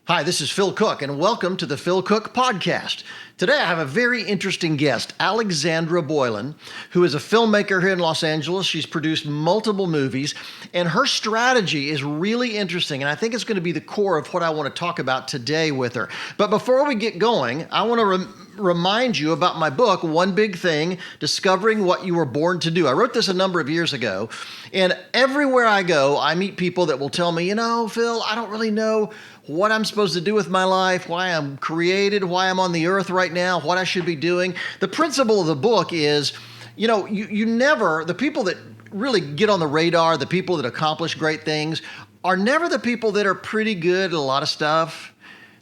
Hi, this is Phil Cook, and welcome to the Phil Cook Podcast. Today I have a very interesting guest, Alexandra Boylan, who is a filmmaker here in Los Angeles. She's produced multiple movies, and her strategy is really interesting, and I think it's going to be the core of what I want to talk about today with her. But before we get going, I want to remind you about my book, One Big Thing, Discovering What You Were Born to Do. I wrote this a number of years ago, and everywhere I go, I meet people that will tell me, Phil, I don't really know what I'm supposed to do with my life, why I'm created, why I'm on the earth right now, what I should be doing. The principle of the book is, you never, the people that really get on the radar, the people that accomplish great things, are never the people that are pretty good at a lot of stuff.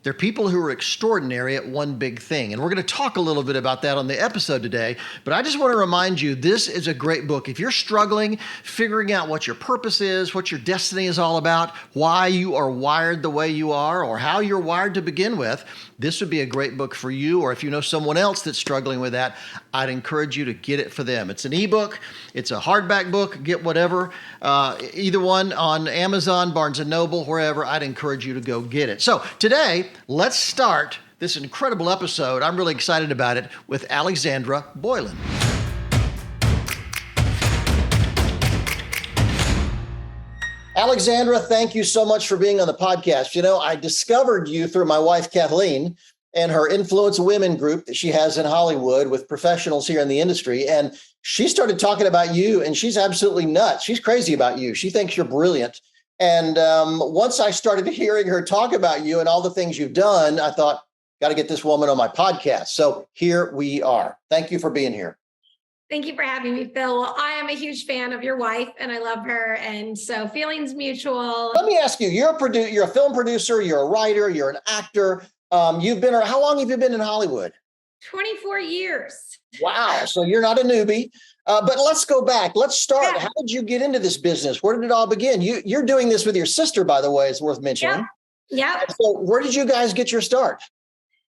They're people who are extraordinary at one big thing. And we're going to talk a little bit about that on the episode today. But I just want to remind you, this is a great book. If you're struggling, figuring out what your purpose is, what your destiny is all about, why you are wired the way you are, or how you're wired to begin with, this would be a great book for you. Or if you know someone else that's struggling with that, I'd encourage you to get it for them. It's an ebook. It's a hardback book. Get whatever. Either one on Amazon, Barnes & Noble, wherever. I'd encourage you to go get it. So today, let's start this incredible episode. I'm really excited about it with Alexandra Boylan. Alexandra, thank you so much for being on the podcast. I discovered you through my wife, Kathleen, and her Influence Women group that she has in Hollywood with professionals here in the industry. And she started talking about you, and she's absolutely nuts. She's crazy about you. She thinks you're brilliant. And once I started hearing her talk about you and all the things you've done, I thought, got to get this woman on my podcast. So here we are. Thank you for being here. Thank you for having me, Phil. Well, I am a huge fan of your wife and I love her. And so feelings mutual. Let me ask you, you're a film producer, you're a writer, you're an actor. How long have you been in Hollywood? 24 years. Wow. So you're not a newbie. But let's go back. Let's start. Yeah. How did you get into this business? Where did it all begin? You're doing this with your sister, by the way, it's worth mentioning. Yeah. So where did you guys get your start?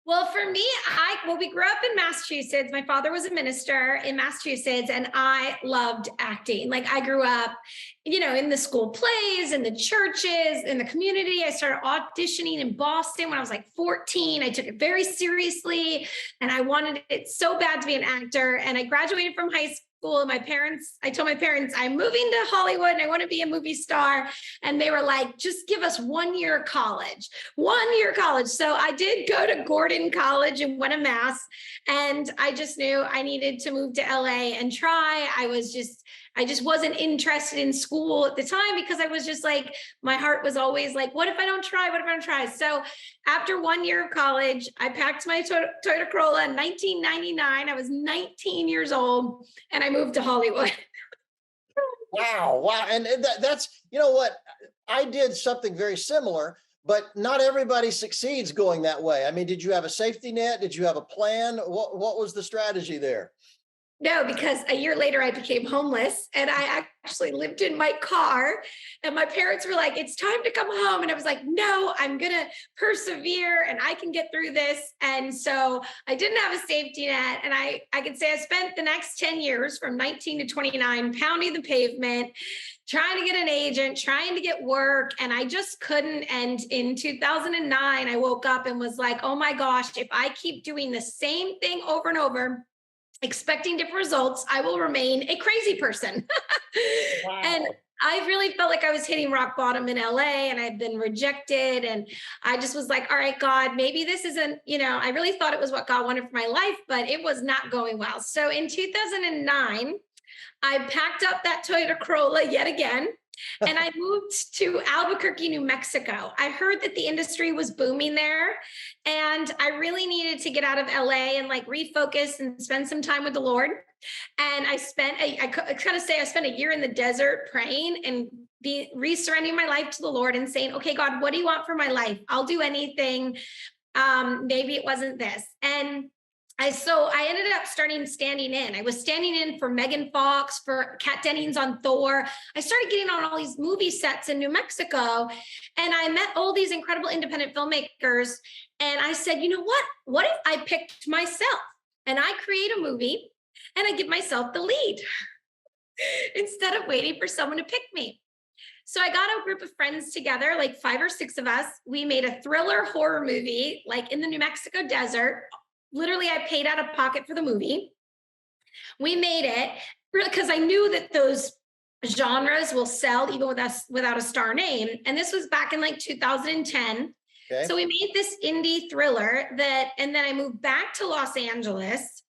Well, for me, we grew up in Massachusetts. My father was a minister in Massachusetts, and I loved acting. Like I grew up, in the school plays, in the churches, in the community. I started auditioning in Boston when I was like 14. I took it very seriously, and I wanted it so bad to be an actor. And I graduated from high school. I told my parents, I'm moving to Hollywood and I want to be a movie star. And they were like, just give us 1 year of college. So I did go to Gordon College in Wenham, Mass. And I just knew I needed to move to LA and try. I just wasn't interested in school at the time because I was just like, my heart was always like, what if I don't try? So after 1 year of college, I packed my Toyota Corolla in 1999. I was 19 years old and I moved to Hollywood. Wow. And that's, what? I did something very similar, but not everybody succeeds going that way. I mean, did you have a safety net? Did you have a plan? What was the strategy there? No, because a year later I became homeless and I actually lived in my car and my parents were like, it's time to come home. And I was like, no, I'm going to persevere and I can get through this. And so I didn't have a safety net. And I could say I spent the next 10 years from 19 to 29 pounding the pavement, trying to get an agent, trying to get work. And I just couldn't. And in 2009, I woke up and was like, oh my gosh, if I keep doing the same thing over and over, expecting different results, I will remain a crazy person. Wow. And I really felt like I was hitting rock bottom in LA and I'd been rejected. And I just was like, all right, God, maybe this isn't, I really thought it was what God wanted for my life, but it was not going well. So in 2009, I packed up that Toyota Corolla yet again. And I moved to Albuquerque, New Mexico. I heard that the industry was booming there. And I really needed to get out of LA and refocus and spend some time with the Lord. And I spent a year in the desert praying and resurrendering my life to the Lord and saying, okay, God, what do you want for my life? I'll do anything. Maybe it wasn't this. And I ended up standing in. I was standing in for Megan Fox, for Kat Dennings on Thor. I started getting on all these movie sets in New Mexico, and I met all these incredible independent filmmakers. And I said, you know what? What if I picked myself and I create a movie and I give myself the lead instead of waiting for someone to pick me? So I got a group of friends together, like 5 or 6 of us. We made a thriller horror movie, like in the New Mexico desert. Literally, I paid out of pocket for the movie. We made it because I knew that those genres will sell even with us without a star name. And this was back in like 2010. Okay. So we made this indie thriller and then I moved back to Los Angeles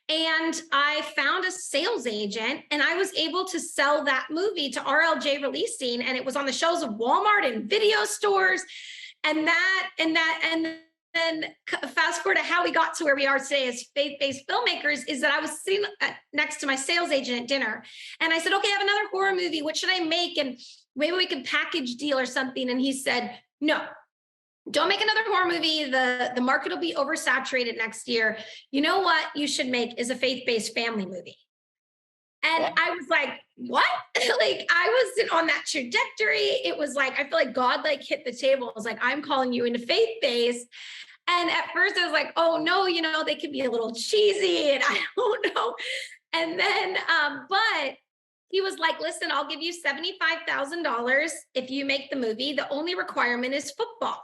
and I found a sales agent and I was able to sell that movie to RLJ Releasing, and it was on the shelves of Walmart and video stores. And then fast forward to how we got to where we are today as faith-based filmmakers is that I was sitting next to my sales agent at dinner and I said, okay, I have another horror movie. What should I make? And maybe we could package deal or something. And he said, no, don't make another horror movie. The market will be oversaturated next year. You know what you should make is a faith-based family movie. And I was like, what? Like, I wasn't on that trajectory. It was like, I feel like God like hit the table. I was like, I'm calling you into faith-based. And at first I was like, oh no, they can be a little cheesy and I don't know. And then, but he was like, listen, I'll give you $75,000 if you make the movie. The only requirement is football.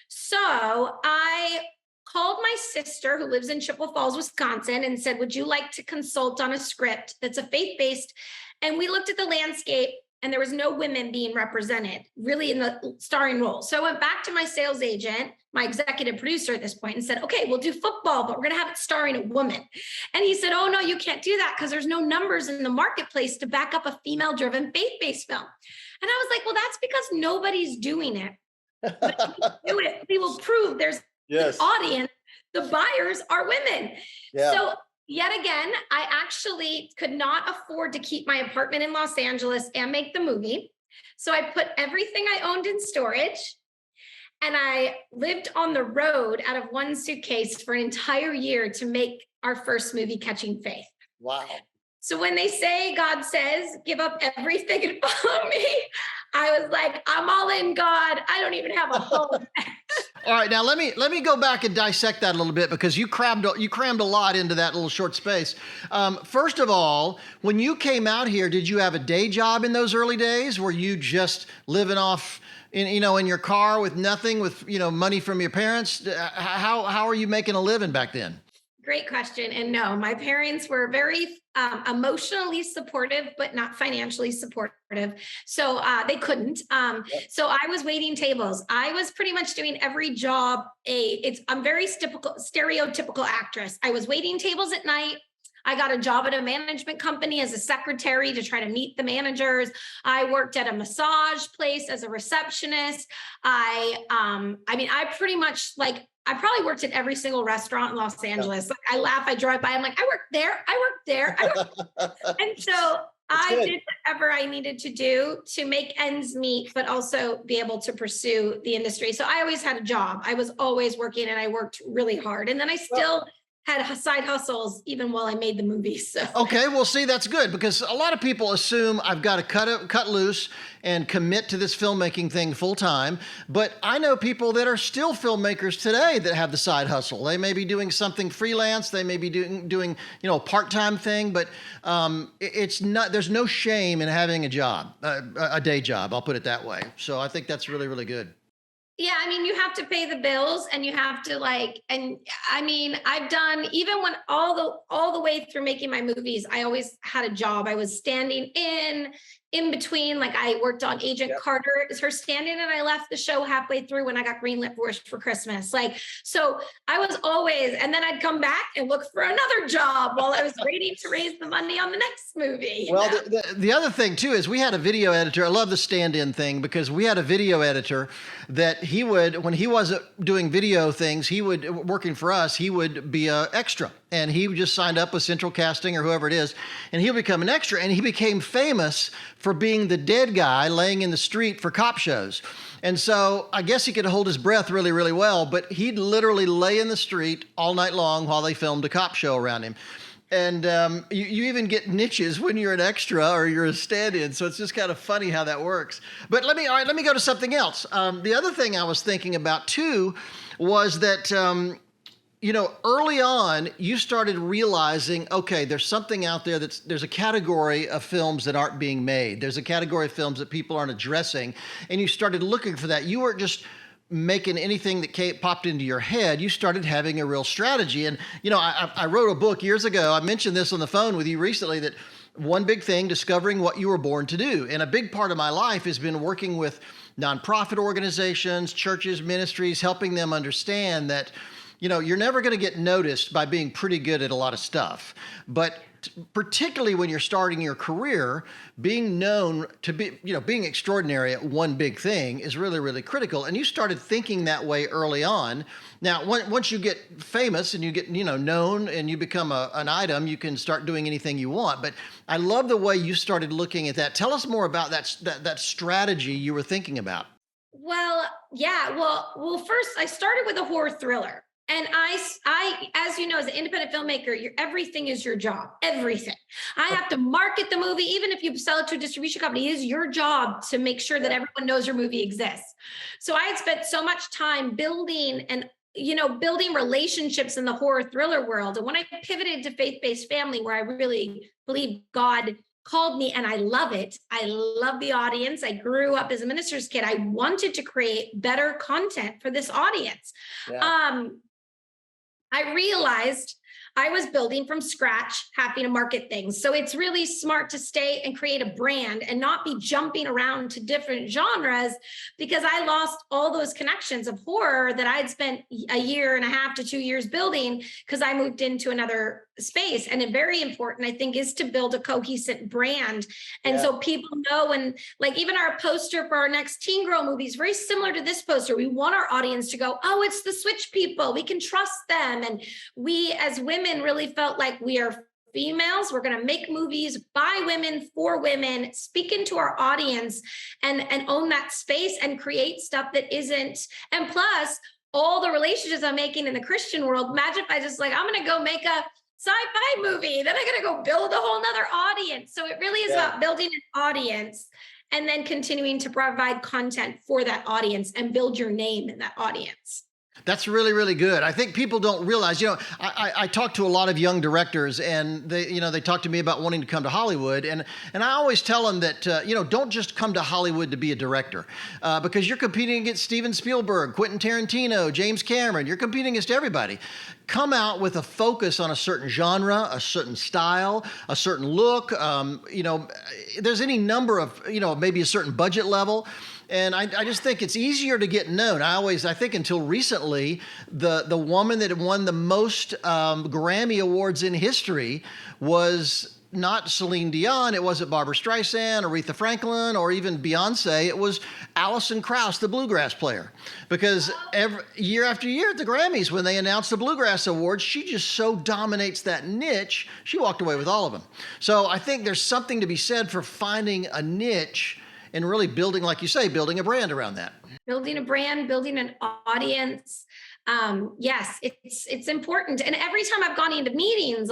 So I called my sister who lives in Chippewa Falls, Wisconsin, and said, would you like to consult on a script that's a faith-based? And we looked at the landscape and there was no women being represented really in the starring role. So I went back to my sales agent, my executive producer at this point, and said, okay, we'll do football, but we're going to have it starring a woman. And he said, oh no, you can't do that because there's no numbers in the marketplace to back up a female-driven faith-based film. And I was like, well, that's because nobody's doing it. But if we do it, we will prove there's an audience. The buyers are women. Yeah. So yet again, I actually could not afford to keep my apartment in Los Angeles and make the movie. So I put everything I owned in storage and I lived on the road out of one suitcase for an entire year to make our first movie, Catching Faith. Wow. So when they say, God says, give up everything and follow me, I was like, I'm all in, God. I don't even have a home. All right, now let me go back and dissect that a little bit because you crammed a lot into that little short space. First of all, when you came out here, did you have a day job in those early days? Were you just living off in your car with nothing, with money from your parents? How are you making a living back then? Great question. And no, my parents were very emotionally supportive, but not financially supportive. So they couldn't. So I was waiting tables. I was pretty much doing every job. I'm very stereotypical actress. I was waiting tables at night. I got a job at a management company as a secretary to try to meet the managers. I worked at a massage place as a receptionist. I pretty much I probably worked at every single restaurant in Los Angeles. Like, I laugh, I drive by, I'm like, I work there. And so I did whatever I needed to do to make ends meet, but also be able to pursue the industry. So I always had a job. I was always working and I worked really hard. And then I still had side hustles even while I made the movie. So okay, well, see, that's good because a lot of people assume I've got to cut loose and commit to this filmmaking thing full time. But I know people that are still filmmakers today that have the side hustle. They may be doing something freelance. They may be doing a part-time thing. But it's not. There's no shame in having a job, a day job. I'll put it that way. So I think that's really, really good. Yeah, I mean, you have to pay the bills and you have to I've done, even when all the way through making my movies, I always had a job. I was standing in between, like I worked on Agent Carter as her stand-in and I left the show halfway through when I got greenlit for Wish for Christmas. So I was always, and then I'd come back and look for another job while I was waiting to raise the money on the next movie. Well, the other thing too is we had a video editor. I love the stand-in thing because we had a video editor that he would, when he wasn't doing video things, working for us, he would be an extra. And he just signed up with Central Casting or whoever it is, and he'll become an extra. And he became famous for being the dead guy laying in the street for cop shows. And so I guess he could hold his breath really, really well, but he'd literally lay in the street all night long while they filmed a cop show around him. And you even get niches when you're an extra or you're a stand-in. So it's just kind of funny how that works. But let me go to something else. The other thing I was thinking about too was that early on, you started realizing, okay, there's something out there there's a category of films that aren't being made. There's a category of films that people aren't addressing. And you started looking for that. You weren't just making anything that popped into your head. You started having a real strategy. And, I wrote a book years ago. I mentioned this on the phone with you recently, that one big thing, discovering what you were born to do. And a big part of my life has been working with nonprofit organizations, churches, ministries, helping them understand that you're never going to get noticed by being pretty good at a lot of stuff. But particularly when you're starting your career, being known to be, being extraordinary at one big thing is really, really critical. And you started thinking that way early on. Now, once you get famous and you get, known and you become an item, you can start doing anything you want. But I love the way you started looking at that. Tell us more about that strategy you were thinking about. Well, yeah. Well, first I started with a horror thriller. And I, as you know, as an independent filmmaker, everything is your job. Everything. I have to market the movie, even if you sell it to a distribution company. It is your job to make sure that everyone knows your movie exists. So I had spent so much time building relationships in the horror thriller world. And when I pivoted to faith-based family, where I really believe God called me, and I love it. I love the audience. I grew up as a minister's kid. I wanted to create better content for this audience. Yeah. I realized I was building from scratch, having to market things. So it's really smart to stay and create a brand and not be jumping around to different genres, because I lost all those connections of horror that I'd spent a year and a half to 2 years building, because I moved into another space. And it very important, I think, is to build a cohesive brand. And so people know, and like even our poster for our next Teen Girl movie is very similar to this poster. We want our audience to go, oh, it's the Switch people. We can trust them. And we as women really felt like we are females. We're going to make movies by women, for women, speak into our audience and own that space and create stuff that isn't. And plus, all the relationships I'm making in the Christian world, imagine if I just I'm going to go make a sci-fi movie, then I got to go build a whole nother audience. So it really is about building an audience and then continuing to provide content for that audience and build your name in that audience. That's really, really good. I think people don't realize, I talk to a lot of young directors, and they talk to me about wanting to come to Hollywood. And I always tell them that, don't just come to Hollywood to be a director, because you're competing against Steven Spielberg, Quentin Tarantino, James Cameron. You're competing against everybody. Come out with a focus on a certain genre, a certain style, a certain look. There's any number of, maybe a certain budget level. And I just think it's easier to get known. I think until recently, the woman that won the most Grammy Awards in history was not Celine Dion. It wasn't Barbara Streisand, Aretha Franklin, or even Beyonce. It was Alison Krauss, the bluegrass player. Because year after year at the Grammys, when they announced the Bluegrass Awards, she just so dominates that niche, she walked away with all of them. So I think there's something to be said for finding a niche and really building, like you say, building a brand around that. Building a brand, building an audience. Yes, it's important. And every time I've gone into meetings,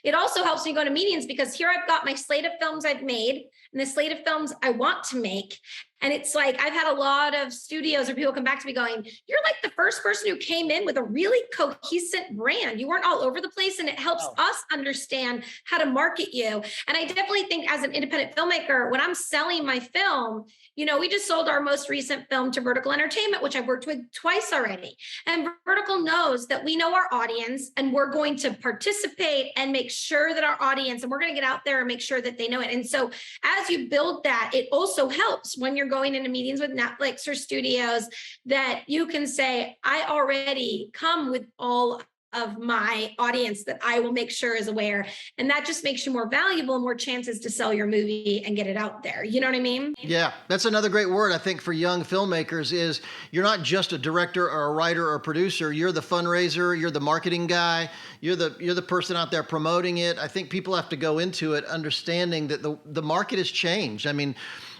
it also helps me go to meetings, because here I've got my slate of films I've made and the slate of films I want to make. And it's I've had a lot of studios or people come back to me going, you're like the first person who came in with a really cohesive brand. You weren't all over the place, and it helps us understand how to market you. And I definitely think as an independent filmmaker, when I'm selling my film, we just sold our most recent film to Vertical Entertainment, which I've worked with twice already. And Vertical knows that we know our audience, and we're going to participate and make sure that our audience, and we're going to get out there and make sure that they know it. And so as you build that, it also helps when you're going into meetings with Netflix or studios, that you can say, I already come with all of my audience that I will make sure is aware. And that just makes you more valuable and more chances to sell your movie and get it out there. You know what I mean? Yeah, that's another great word, I think, for young filmmakers is you're not just a director or a writer or a producer. You're the fundraiser, you're the marketing guy, you're the person out there promoting it. I think people have to go into it understanding that the market has changed. I mean,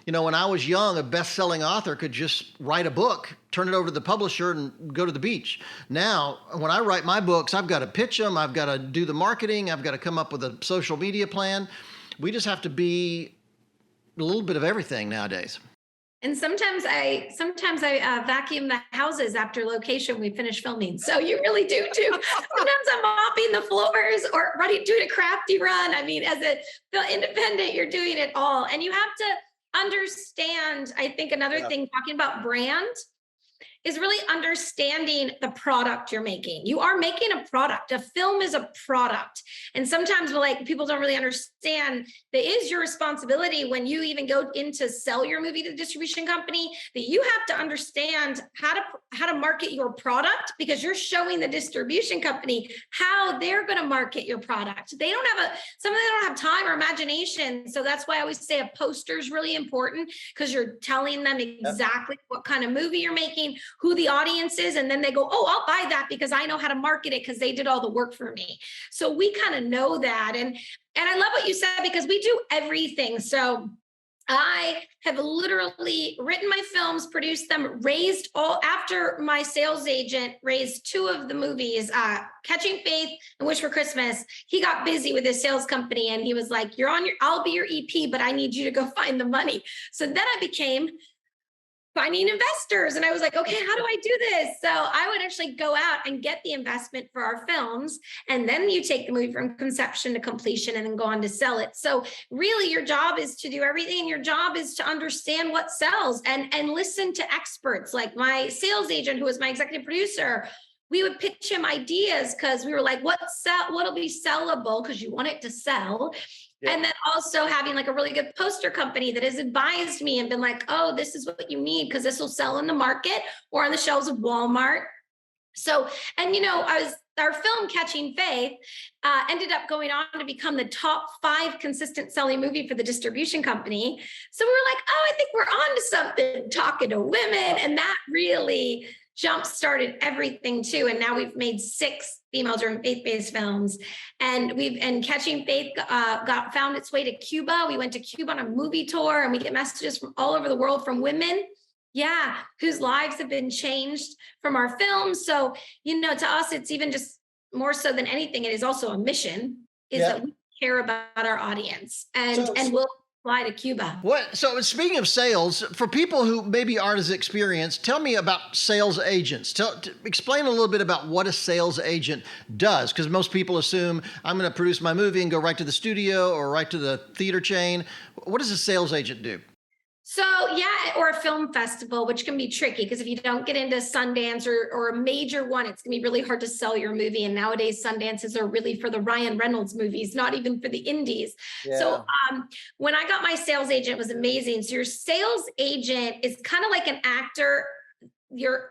when I was young, a best-selling author could just write a book, turn it over to the publisher, and go to the beach. Now, when I write my books, I've got to pitch them. I've got to do the marketing. I've got to come up with a social media plan. We just have to be a little bit of everything nowadays. And sometimes I vacuum the houses after location we finish filming. So you really do too. Sometimes I'm mopping the floors or doing a crafty run. I mean, as a independent, you're doing it all, and you have to understand. I think another Yeah. thing, talking about brand, is really understanding the product you're making. You are making a product. A film is a product. And sometimes people don't really understand that is your responsibility when you even go in to sell your movie to the distribution company, that you have to understand how to market your product, because you're showing the distribution company how they're going to market your product. Some of them don't have time or imagination. So that's why I always say a poster is really important, because you're telling them exactly what kind of movie you're making, who the audience is, and then they go, oh, I'll buy that because I know how to market it because they did all the work for me. So we kind of know that. And I love what you said, because we do everything. So I have literally written my films, produced them, raised all, after my sales agent raised two of the movies, Catching Faith and Wish for Christmas. He got busy with his sales company and he was like, I'll be your EP, but I need you to go find the money. So then I became finding investors. And I was like, okay, how do I do this? So I would actually go out and get the investment for our films. And then you take the movie from conception to completion and then go on to sell it. So really your job is to do everything. And your job is to understand what sells and listen to experts. Like my sales agent, who was my executive producer, we would pitch him ideas because we were like, what'll be sellable? Because you want it to sell. Yeah. And then also having like a really good poster company that has advised me and been like, oh, this is what you need because this will sell in the market or on the shelves of Walmart. So, and our film Catching Faith ended up going on to become the top 5 consistent selling movie for the distribution company. So we were like, oh, I think we're on to something, talking to women. And that really jump started everything too. And now we've made 6 female-driven faith-based films. And Catching Faith found its way to Cuba. We went to Cuba on a movie tour, and we get messages from all over the world from women, whose lives have been changed from our films. So, to us, it's even just more so than anything, it is also a mission, that we care about our audience and we'll fly to Cuba. So speaking of sales, for people who maybe aren't as experienced, tell me about sales agents. Explain a little bit about what a sales agent does, because most people assume I'm going to produce my movie and go right to the studio or right to the theater chain. What does a sales agent do? So or a film festival, which can be tricky because if you don't get into Sundance or a major one, it's gonna be really hard to sell your movie. And nowadays Sundances are really for the Ryan Reynolds movies, not even for the indies. Yeah. So when I got my sales agent, it was amazing. So your sales agent is kind of like an actor. Your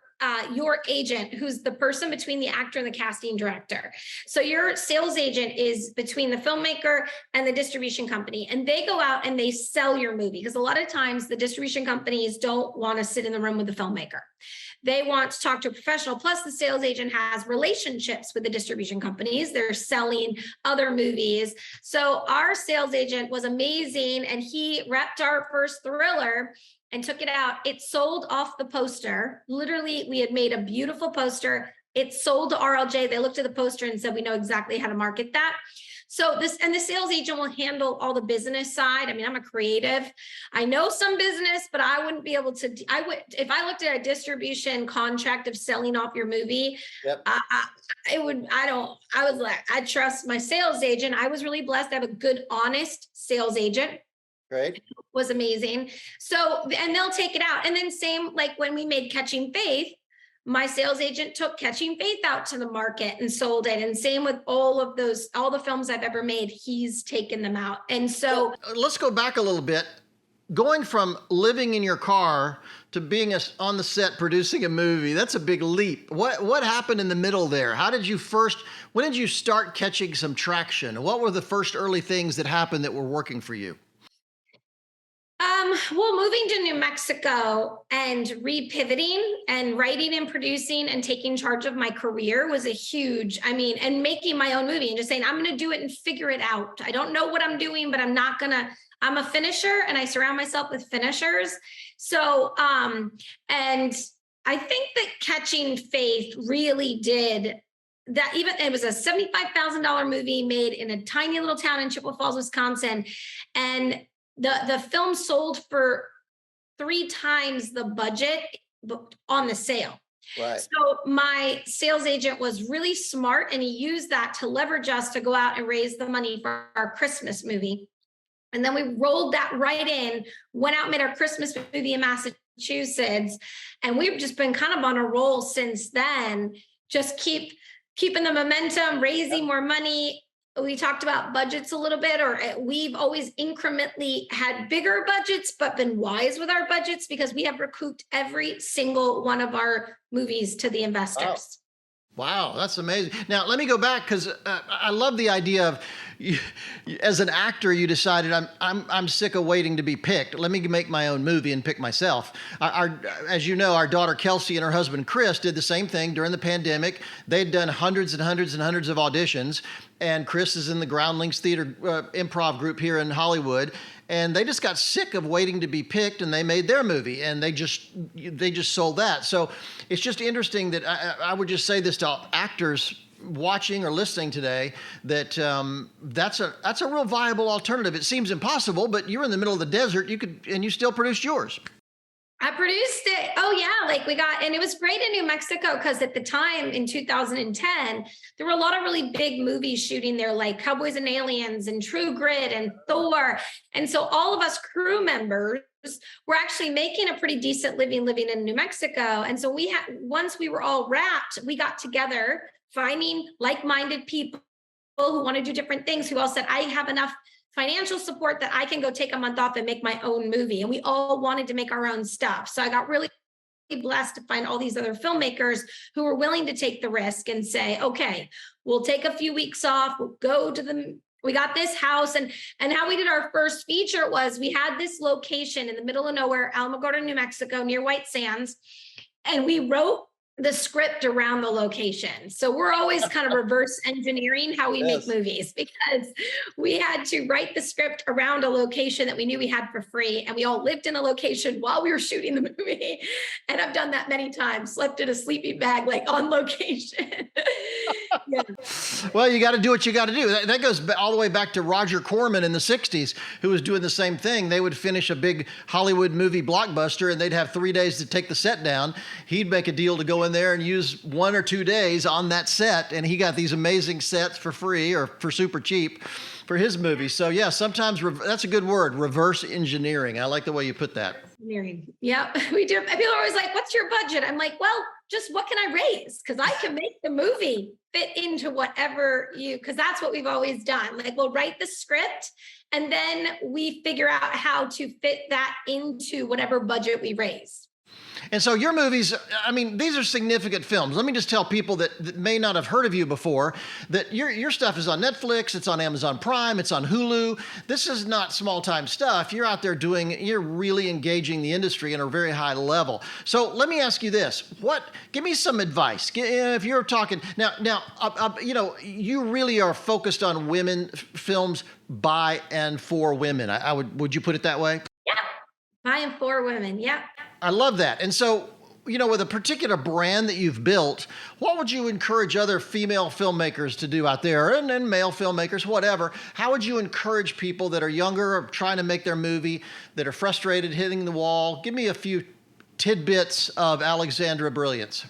agent, who's the person between the actor and the casting director. So your sales agent is between the filmmaker and the distribution company, and they go out and they sell your movie, because a lot of times the distribution companies don't want to sit in the room with the filmmaker. They want to talk to a professional. Plus, the sales agent has relationships with the distribution companies. They're selling other movies. So our sales agent was amazing, and he repped our first thriller and took it out. It sold off the poster. Literally, we had made a beautiful poster. It sold to RLJ. They looked at the poster and said, we know exactly how to market that. So the sales agent will handle all the business side. I mean, I'm a creative. I know some business, but I wouldn't be able to, if I looked at a distribution contract of selling off your movie, I trust my sales agent. I was really blessed to have a good, honest sales agent. Right. Was amazing. So, and they'll take it out. And then same, like when we made Catching Faith, my sales agent took Catching Faith out to the market and sold it. And same with all the films I've ever made, he's taken them out. And so let's go back a little bit. Going from living in your car to being on the set producing a movie, that's a big leap. What happened in the middle there? When did you start catching some traction? What were the first early things that happened that were working for you? Well, moving to New Mexico and repivoting and writing and producing and taking charge of my career was and making my own movie and just saying, I'm going to do it and figure it out. I don't know what I'm doing, but I'm a finisher, and I surround myself with finishers. So, and I think that Catching Faith really did that. Even it was a $75,000 movie made in a tiny little town in Chippewa Falls, Wisconsin. And the film sold for 3 times the budget on the sale. Right. So my sales agent was really smart and he used that to leverage us to go out and raise the money for our Christmas movie. And then we rolled that right in, went out and made our Christmas movie in Massachusetts. And we've just been kind of on a roll since then, just keeping the momentum, raising more money. We talked about budgets a little bit, or we've always incrementally had bigger budgets, but been wise with our budgets because we have recouped every single one of our movies to the investors. Wow, that's amazing. Now, let me go back because I love the idea of, as an actor, you decided I'm sick of waiting to be picked. Let me make my own movie and pick myself. As you know, our daughter Kelsey and her husband Chris did the same thing during the pandemic. They'd done hundreds and hundreds and hundreds of auditions, and Chris is in the Groundlings Theater improv group here in Hollywood. And they just got sick of waiting to be picked, and they made their movie, and they just sold that. So it's just interesting that I would just say this to actors watching or listening today, that that's a real viable alternative. It seems impossible, but you're in the middle of the desert, and you still produced yours. I produced it. Oh yeah, like and it was great in New Mexico because at the time in 2010, there were a lot of really big movies shooting there, like Cowboys and Aliens and True Grit and Thor. And so all of us crew members were actually making a pretty decent living in New Mexico. And so once we were all wrapped, we got together, finding like-minded people who want to do different things, who all said, I have enough financial support that I can go take a month off and make my own movie. And we all wanted to make our own stuff. So I got really blessed to find all these other filmmakers who were willing to take the risk and say, okay, we'll take a few weeks off. We'll go to we got this house. And how we did our first feature was we had this location in the middle of nowhere, Alamogordo, New Mexico, near White Sands. And we wrote the script around the location. So we're always kind of reverse engineering how we make movies, because we had to write the script around a location that we knew we had for free. And we all lived in a location while we were shooting the movie. And I've done that many times, slept in a sleeping bag, like on location. Yeah. Well, you got to do what you got to do. That goes all the way back to Roger Corman in the 60s, who was doing the same thing. They would finish a big Hollywood movie blockbuster and they'd have 3 days to take the set down. He'd make a deal to go in there and use 1 or 2 days on that set. And he got these amazing sets for free or for super cheap for his movies. So yeah, sometimes that's a good word, reverse engineering. I like the way you put that. Engineering. Yeah, we do. People are always like, what's your budget? I'm like, well, just what can I raise? Because I can make the movie fit into whatever because that's what we've always done. Like, we'll write the script and then we figure out how to fit that into whatever budget we raise. And so your movies, I mean, these are significant films. Let me just tell people that may not have heard of you before that your stuff is on Netflix, it's on Amazon Prime, it's on Hulu. This is not small-time stuff. You're out there you're really engaging the industry at a very high level. So let me ask you this. Give me some advice. If you're talking, now, you really are focused on women films by and for women. Would you put it that way? Yeah, by and for women, yeah. I love that. And so, with a particular brand that you've built, what would you encourage other female filmmakers to do out there, and male filmmakers, whatever? How would you encourage people that are younger or trying to make their movie, that are frustrated, hitting the wall? Give me a few tidbits of Alexandra brilliance.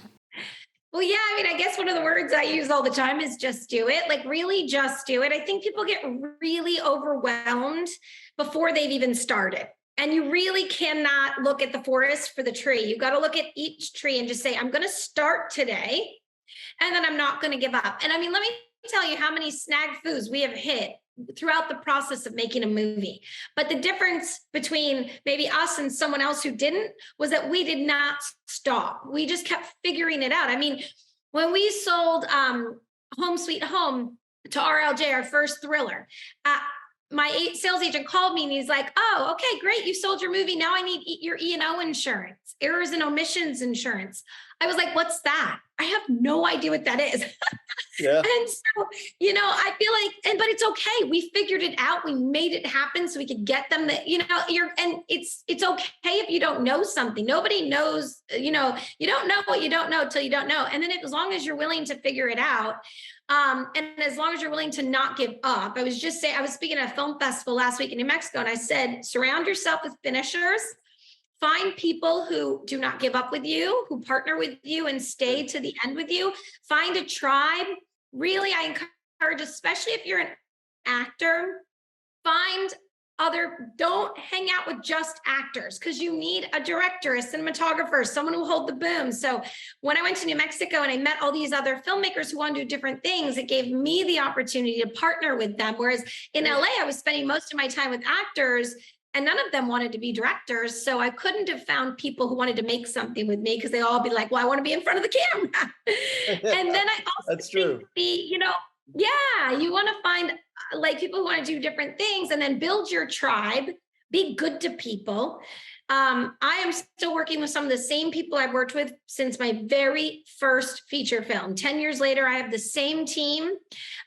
Well, yeah, I guess one of the words I use all the time is just do it. Like, really just do it. I think people get really overwhelmed before they've even started. And you really cannot look at the forest for the tree. You got to look at each tree and just say, I'm going to start today, and then I'm not going to give up. And let me tell you how many snag-foos we have hit throughout the process of making a movie. But the difference between maybe us and someone else who didn't was that we did not stop. We just kept figuring it out. When we sold Home Sweet Home to RLJ, our first thriller, my sales agent called me and he's like, oh, okay, great. You sold your movie. Now I need your E&O insurance, errors and omissions insurance. I was like, what's that? I have no idea what that is. Yeah. And so, I feel like, but it's okay. We figured it out. We made it happen so we could get them and it's okay if you don't know something. Nobody knows, you don't know what you don't know till you don't know. And then as long as you're willing to figure it out, and as long as you're willing to not give up. I was speaking at a film festival last week in New Mexico, and I said, surround yourself with finishers find people who do not give up with you, who partner with you and stay to the end with you. Find a tribe. Really, I encourage, especially if you're an actor, find don't hang out with just actors, because you need a director, a cinematographer, someone who will hold the boom. So when I went to New Mexico and I met all these other filmmakers who want to do different things, it gave me the opportunity to partner with them. Whereas in LA, I was spending most of my time with actors and none of them wanted to be directors. So I couldn't have found people who wanted to make something with me, because they all be like, well, I want to be in front of the camera. And then I also That's true. yeah, you want to find like people who want to do different things, and then build your tribe, be good to people. I am still working with some of the same people I've worked with since my very first feature film. 10 years later, I have the same team,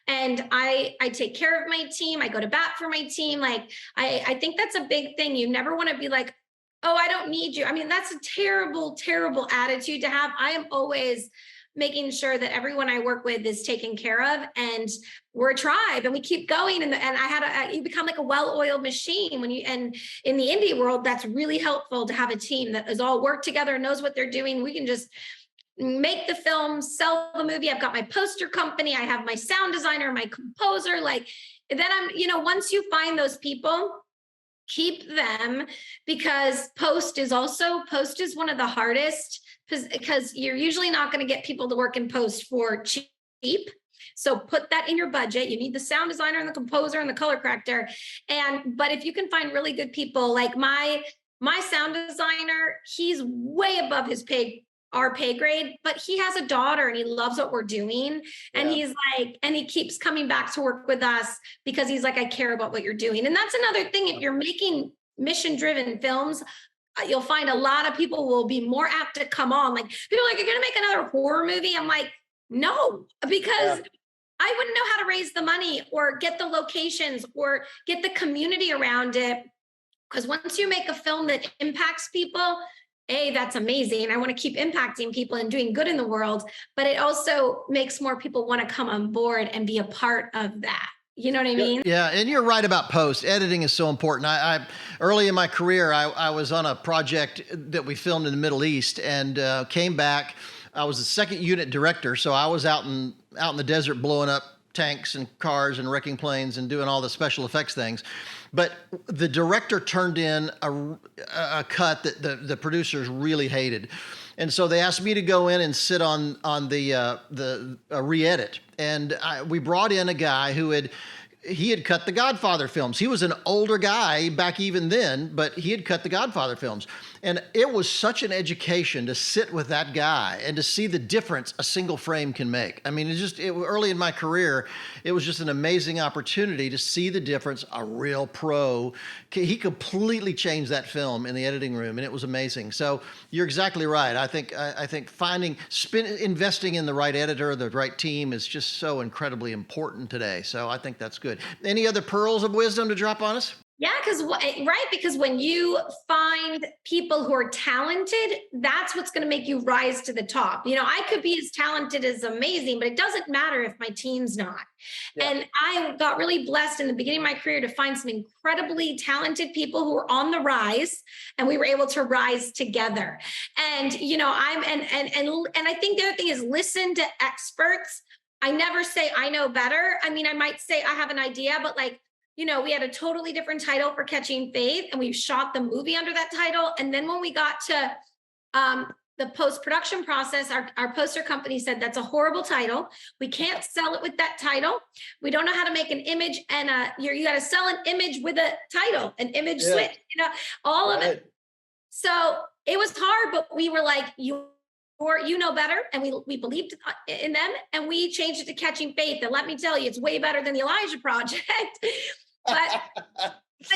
and I take care of my team. I go to bat for my team. Like, I think that's a big thing. You never want to be like, oh, I don't need you. I mean, that's a terrible, terrible attitude to have. I am always making sure that everyone I work with is taken care of, and we're a tribe and we keep going. And you become like a well-oiled machine and in the indie world, that's really helpful to have a team that is all work together, knows what they're doing. We can just make the film, sell the movie. I've got my poster company. I have my sound designer, my composer, once you find those people, keep them, because post is one of the hardest, because you're usually not going to get people to work in post for cheap. So put that in your budget. You need the sound designer and the composer and the color corrector. But if you can find really good people, like my sound designer, he's way above our pay grade, but he has a daughter and he loves what we're doing. And he's like, and he keeps coming back to work with us because he's like, I care about what you're doing. And that's another thing. If you're making mission-driven films, you'll find a lot of people will be more apt to come on. Like, people are like, you're going to make another horror movie? I'm like, no, because I wouldn't know how to raise the money or get the locations or get the community around it. Because once you make a film that impacts people, that's amazing. I want to keep impacting people and doing good in the world, but it also makes more people want to come on board and be a part of that. You know what I mean? Yeah, and you're right about post. Editing is so important. I early in my career, I was on a project that we filmed in the Middle East and came back. I was the second unit director, so I was out in the desert blowing up tanks and cars and wrecking planes and doing all the special effects things. But the director turned in a cut that the producers really hated. And so they asked me to go in and sit on the re-edit. And we brought in a guy who had cut the Godfather films. He was an older guy back even then, but he had cut the Godfather films. And it was such an education to sit with that guy and to see the difference a single frame can make. I mean, early in my career, it was just an amazing opportunity to see the difference. A real pro. He completely changed that film in the editing room, and it was amazing. So you're exactly right. I think investing in the right editor, the right team is just so incredibly important today. So I think that's good. Any other pearls of wisdom to drop on us? Yeah, because when you find people who are talented, that's what's going to make you rise to the top. I could be as talented as amazing, but it doesn't matter if my team's not. Yeah. And I got really blessed in the beginning of my career to find some incredibly talented people who were on the rise, and we were able to rise together. And and I think the other thing is listen to experts. I never say I know better. I mean, I might say I have an idea, but we had a totally different title for Catching Faith, and we shot the movie under that title. And then when we got to the post-production process, our poster company said, that's a horrible title. We can't sell it with that title. We don't know how to make an image, and you got to sell an image with a title, an image switch, all of it. So it was hard, but we were like, you know better, and we believed in them, and we changed it to Catching Faith. And let me tell you, it's way better than the Elijah Project. But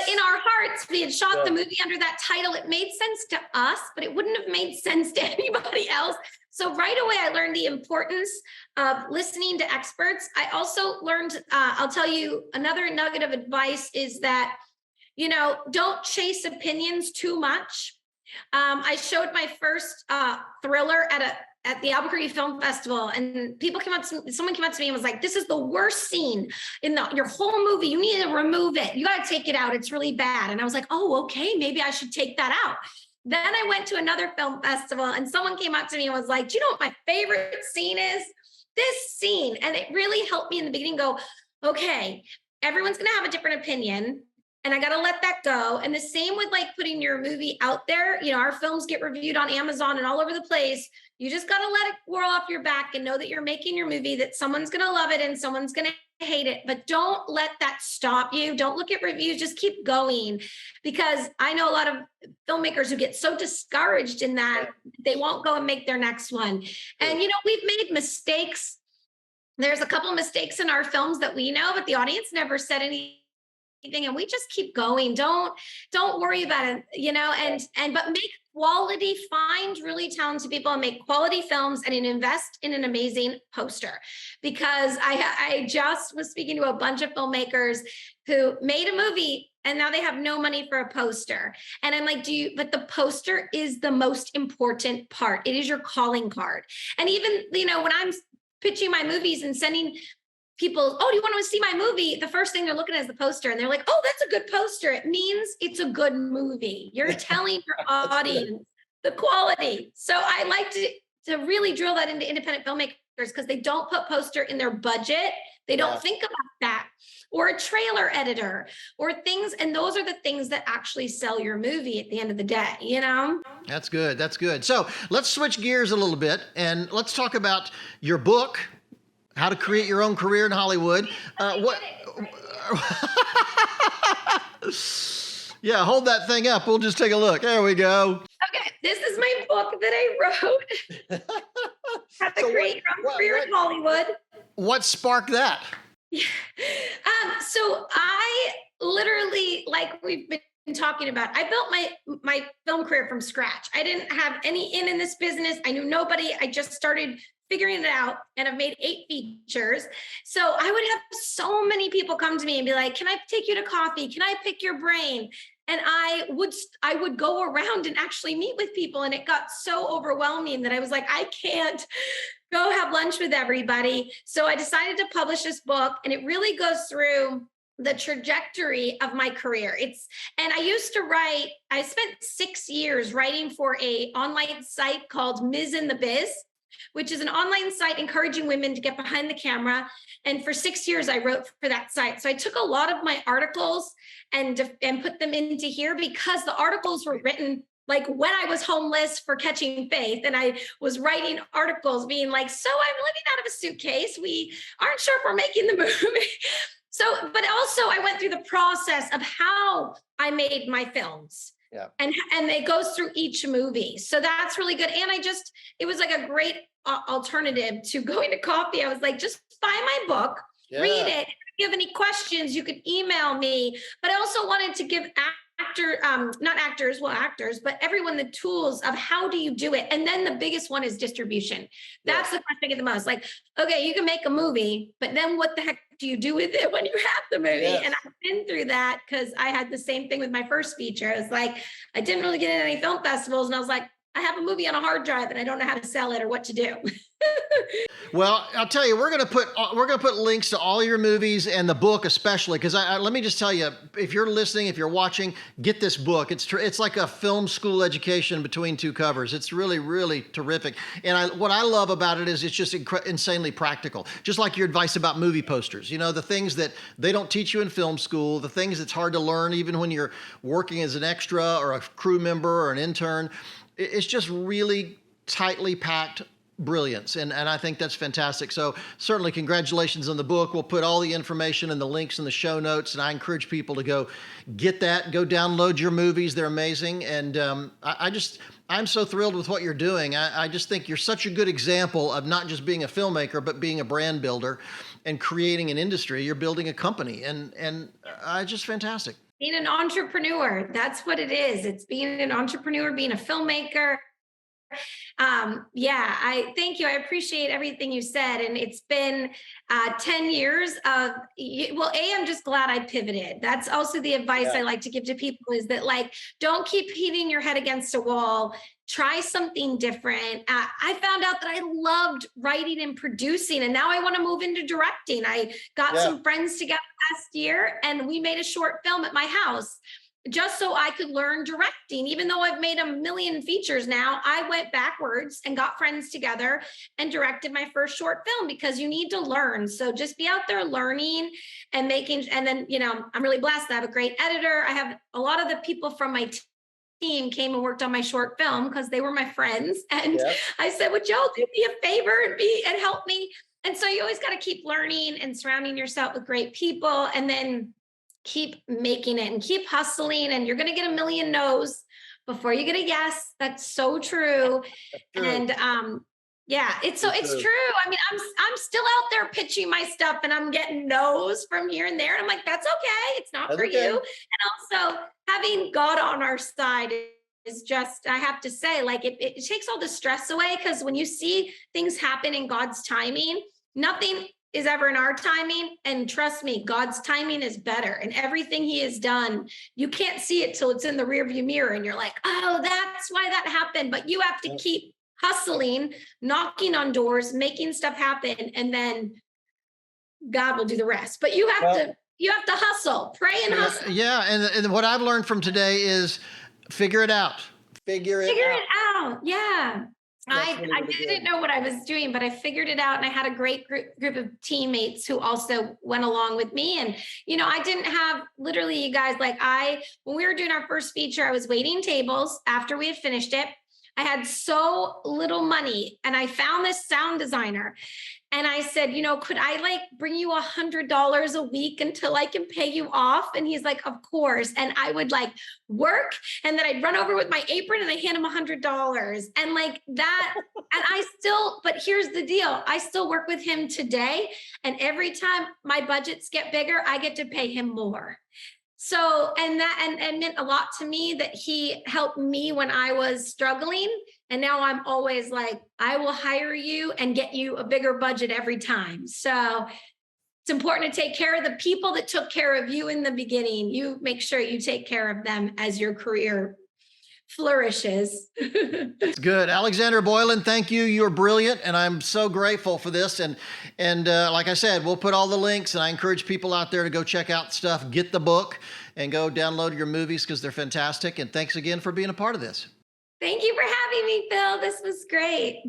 in our hearts, we had shot the movie under that title. It made sense to us, but it wouldn't have made sense to anybody else. So right away, I learned the importance of listening to experts. I also learned, I'll tell you, another nugget of advice is that, don't chase opinions too much. I showed my first thriller at the Albuquerque Film Festival, and someone came up to me and was like, this is the worst scene in your whole movie. You need to remove it. You got to take it out. It's really bad. And I was like, oh, okay, maybe I should take that out. Then I went to another film festival and someone came up to me and was like, do you know what my favorite scene is? This scene. And it really helped me in the beginning go, okay, everyone's going to have a different opinion. And I got to let that go. And the same with like putting your movie out there. Our films get reviewed on Amazon and all over the place. You just got to let it roll off your back and know that you're making your movie, that someone's going to love it and someone's going to hate it. But don't let that stop you. Don't look at reviews. Just keep going. Because I know a lot of filmmakers who get so discouraged in that they won't go and make their next one. And, we've made mistakes. There's a couple of mistakes in our films that we know, but the audience never said anything. And we just keep going. Don't worry about it, but make quality, find really talented people and make quality films and invest in an amazing poster. Because I just was speaking to a bunch of filmmakers who made a movie and now they have no money for a poster. And I'm like, but the poster is the most important part. It is your calling card. And even, when I'm pitching my movies and sending people, oh, do you want to see my movie? The first thing they're looking at is the poster. And they're like, oh, that's a good poster. It means it's a good movie. You're telling your audience the quality. So I like to really drill that into independent filmmakers because they don't put poster in their budget. They don't think about that. Or a trailer editor or things. And those are the things that actually sell your movie at the end of the day, That's good. That's good. So let's switch gears a little bit and let's talk about your book, How to Create Your Own Career in Hollywood. Yeah, hold that thing up. We'll just take a look. There we go. Okay, this is my book that I wrote. How to Create Your Own Career in Hollywood. What sparked that? So I literally, like we've been talking about, I built my film career from scratch. I didn't have any in this business. I knew nobody. I just started figuring it out and I've made 8 features. So I would have so many people come to me and be like, can I take you to coffee? Can I pick your brain? And I would go around and actually meet with people. And it got so overwhelming that I was like, I can't go have lunch with everybody. So I decided to publish this book, and it really goes through the trajectory of my career. And I used to write, I spent 6 years writing for a online site called Ms. in the Biz, which is an online site encouraging women to get behind the camera. And for 6 years, I wrote for that site. So I took a lot of my articles and put them into here because the articles were written like when I was homeless for Catching Faith. And I was writing articles being like, so I'm living out of a suitcase. We aren't sure if we're making the movie. So, but also I went through the process of how I made my films. Yeah. And it goes through each movie. So that's really good. And it was like a great alternative to going to coffee. I was like, just buy my book, read it. If you have any questions, you could email me. But I also wanted to give actors, but everyone the tools of how do you do it? And then the biggest one is distribution. That's the question I get the most. Like, okay, you can make a movie, but then what the heck do you do with it when you have the movie? Yes. And I've been through that because I had the same thing with my first feature. I was like, I didn't really get in any film festivals. And I was like, I have a movie on a hard drive and I don't know how to sell it or what to do. Well, I'll tell you, we're going to put links to all your movies and the book especially, because let me just tell you, if you're listening, if you're watching, get this book. It's like a film school education between 2 covers. It's really, really terrific. And what I love about it is it's just insanely practical. Just like your advice about movie posters, the things that they don't teach you in film school, the things that's hard to learn even when you're working as an extra or a crew member or an intern. It's just really tightly packed brilliance. And I think that's fantastic. So certainly congratulations on the book. We'll put all the information and the links in the show notes. And I encourage people to go get that, go download your movies. They're amazing. And I'm so thrilled with what you're doing. I just think you're such a good example of not just being a filmmaker, but being a brand builder and creating an industry. You're building a company and just fantastic. Being an entrepreneur, that's what it is. It's being an entrepreneur, being a filmmaker. I thank you. I appreciate everything you said. And it's been 10 years of, I'm just glad I pivoted. That's also the advice I like to give to people is that don't keep hitting your head against a wall. Try something different. I found out that I loved writing and producing, and now I want to move into directing. I got some friends together last year and we made a short film at my house. just so I could learn directing. Even though I've made a million features now, I went backwards and got friends together and directed my first short film, because you need to learn. So just be out there learning and making, and then, I'm really blessed. I have a great editor. I have a lot of the people from my team came and worked on my short film because they were my friends. And I said, would y'all do me a favor and help me? And so you always got to keep learning and surrounding yourself with great people, and then keep making it and keep hustling. And you're going to get a million no's before you get a yes. That's so true. And it's true. I mean, I'm still out there pitching my stuff, and I'm getting no's from here and there. And I'm like, that's okay. It's not for you. And also, having God on our side is just, I have to say, like, it takes all the stress away, because when you see things happen in God's timing, nothing is ever in our timing. And trust me, God's timing is better. And everything he has done, you can't see it till it's in the rearview mirror. And you're like, oh, that's why that happened. But you have to keep hustling, knocking on doors, making stuff happen. And then God will do the rest. But you have to hustle, pray and hustle. Yeah. And what I've learned from today is figure it out. Figure it out. Yeah. I didn't know what I was doing, but I figured it out, and I had a great group of teammates who also went along with me. And, I didn't have, literally, you guys, like, when we were doing our first feature, I was waiting tables after we had finished it. I had so little money, and I found this sound designer, and I said, could I bring you $100 a week until I can pay you off? And he's like, of course. And I would work, and then I'd run over with my apron and I hand him $100 and that. And but here's the deal. I still work with him today. And every time my budgets get bigger, I get to pay him more. So, and meant a lot to me that he helped me when I was struggling. And now I'm always like, I will hire you and get you a bigger budget every time. So it's important to take care of the people that took care of you in the beginning. You make sure you take care of them as your career flourishes. Good. Alexandra Boylan, thank you. You're brilliant. And I'm so grateful for this. And like I said, we'll put all the links, and I encourage people out there to go check out stuff, get the book, and go download your movies, because they're fantastic. And thanks again for being a part of this. Thank you for having me, Phil. This was great.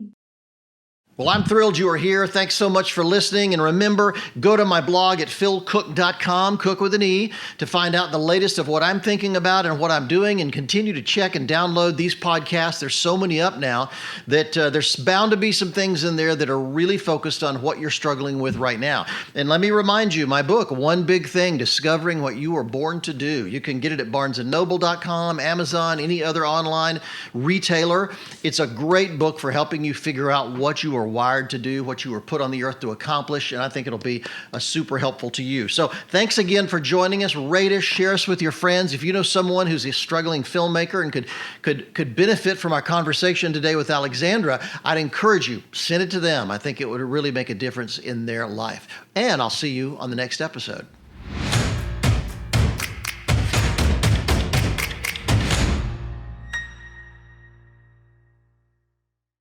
Well, I'm thrilled you are here. Thanks so much for listening. And remember, go to my blog at philcook.com, cook with an E, to find out the latest of what I'm thinking about and what I'm doing, and continue to check and download these podcasts. There's so many up now that there's bound to be some things in there that are really focused on what you're struggling with right now. And let me remind you, my book, One Big Thing, Discovering What You Were Born to Do. You can get it at barnesandnoble.com, Amazon, any other online retailer. It's a great book for helping you figure out what you are wired to do, what you were put on the earth to accomplish, and I think it'll be super helpful to you. So thanks again for joining us. Rate us, share us with your friends. If you know someone who's a struggling filmmaker and could benefit from our conversation today with Alexandra, I'd encourage you, send it to them. I think it would really make a difference in their life. And I'll see you on the next episode.